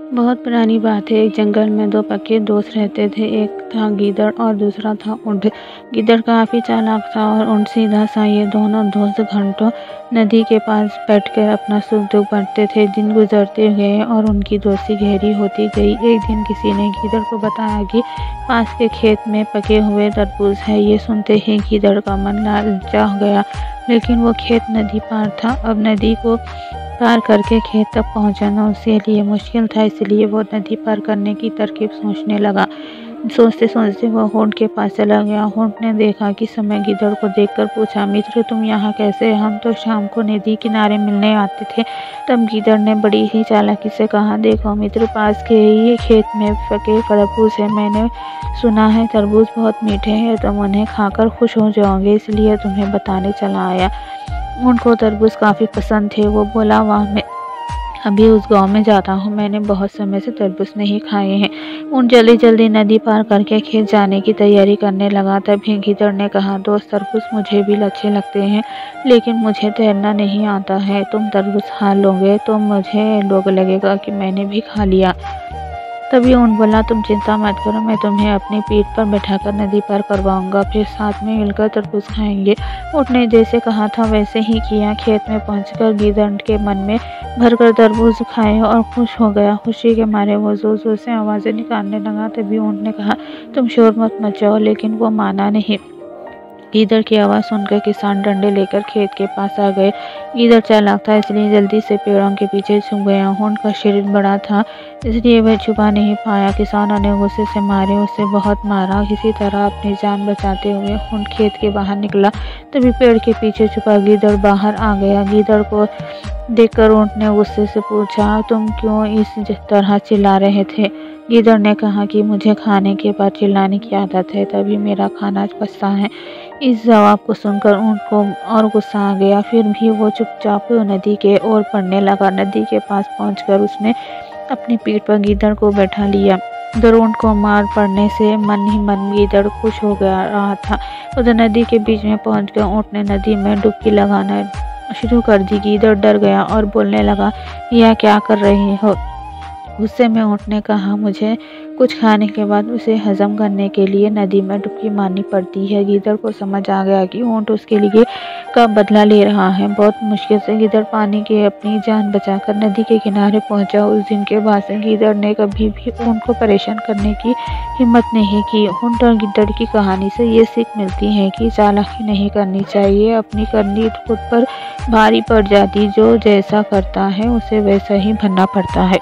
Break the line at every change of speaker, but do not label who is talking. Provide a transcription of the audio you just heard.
बहुत पुरानी बात है। एक जंगल में दो पक्के दोस्त रहते थे। एक था गीदड़ और दूसरा था ऊंट। गीदड़ काफ़ी चालाक था और ऊंट सीधा सा। ये दोनों दोस्त घंटों नदी के पास बैठकर अपना सुख दुख बांटते थे। दिन गुजरते गए और उनकी दोस्ती गहरी होती गई। एक दिन किसी ने गीदड़ को बताया कि पास के खेत में पके हुए तरबूज है। ये सुनते ही गीदड़ का मन ललचा गया, लेकिन वो खेत नदी पार था। अब नदी को पार करके खेत तक पहुंचना उसके लिए मुश्किल था, इसलिए वो नदी पार करने की तरकीब सोचने लगा। सोचते सोचते वो ऊंट के पास चला गया। ऊंट ने देखा कि समय गीदड़ को देखकर पूछा, मित्र तुम यहाँ कैसे? हम तो शाम को नदी किनारे मिलने आते थे। तब गीदड़ ने बड़ी ही चालाकी से कहा, देखो मित्र, पास के ही खेत में पके तरबूज है। मैंने सुना है तरबूज बहुत मीठे हैं, तुम उन्हें खाकर खुश हो जाओगे, इसलिए तुम्हें बताने चला आया। ऊंट को तरबूज काफ़ी पसंद थे। वो बोला, वाह, मैं अभी उस गांव में जाता हूँ, मैंने बहुत समय से तरबूज नहीं खाए हैं। ऊंट जल्दी जल्दी नदी पार करके खेत जाने की तैयारी करने लगा। तभी गीदड़ ने कहा, दोस्त, तरबूज मुझे भी अच्छे लगते हैं, लेकिन मुझे तैरना नहीं आता है। तुम तरबूज खा लोगे तो मुझे लगेगा कि मैंने भी खा लिया। तभी ऊंट बोला, तुम चिंता मत करो, मैं तुम्हें अपनी पीठ पर बैठाकर नदी पार करवाऊंगा, फिर साथ में मिलकर तरबूज खाएंगे। ऊंट ने जैसे कहा था वैसे ही किया। खेत में पहुंचकर गीदड़ के मन में भरकर तरबूज खाए और खुश हो गया। खुशी के मारे वो जोर जोर से आवाज़ें निकालने लगा। तभी ऊंट ने कहा, तुम शोर मत मचाओ, लेकिन वो माना नहीं। गीदड़ की आवाज़ सुनकर किसान डंडे लेकर खेत के पास आ गए। गीदड़ चालाक था, इसलिए जल्दी से पेड़ों के पीछे छुप गया। ऊंट का शरीर बड़ा था, इसलिए वह छुपा नहीं पाया। किसानों ने गुस्से से मारे, उसे बहुत मारा। किसी तरह अपनी जान बचाते हुए ऊंट खेत के बाहर निकला। तभी पेड़ के पीछे छुपा गीदड़ बाहर आ गया। गीदड़ को देखकर ऊंट ने गुस्से से पूछा, तुम क्यों इस तरह चिल्ला रहे थे? गीदड़ ने कहा कि मुझे खाने के बाद चिल्लाने की आदत है, तभी मेरा खाना पचता है। इस जवाब को सुनकर ऊंट को और गुस्सा आ गया। फिर भी वो चुपचाप नदी के ओर बढ़ने लगा। नदी के पास पहुंचकर उसने अपनी पीठ पर गीदड़ को बैठा लिया। उधर ऊंट को मार पड़ने से मन ही मन गीदड़ खुश हो गया रहा था। उधर नदी के बीच में पहुंचकर ऊंट ने नदी में डुबकी लगाना शुरू कर दी। गीदड़ डर गया और बोलने लगा, यह क्या कर रहे हो? गुस्से में ऊंट ने कहा, मुझे कुछ खाने के बाद उसे हजम करने के लिए नदी में डुबकी मारनी पड़ती है। गीदड़ को समझ आ गया कि ऊंट उसके लिए का बदला ले रहा है। बहुत मुश्किल से गीदड़ पानी के अपनी जान बचाकर नदी के किनारे पहुंचा। उस दिन के बाद से गीदड़ ने कभी भी ऊंट को परेशान करने की हिम्मत नहीं की। ऊंट और गीदड़ की कहानी से ये सीख मिलती है कि चालाकी नहीं करनी चाहिए, अपनी करनी खुद पर भारी पड़ जाती। जो जैसा करता है उसे वैसा ही भरना पड़ता है।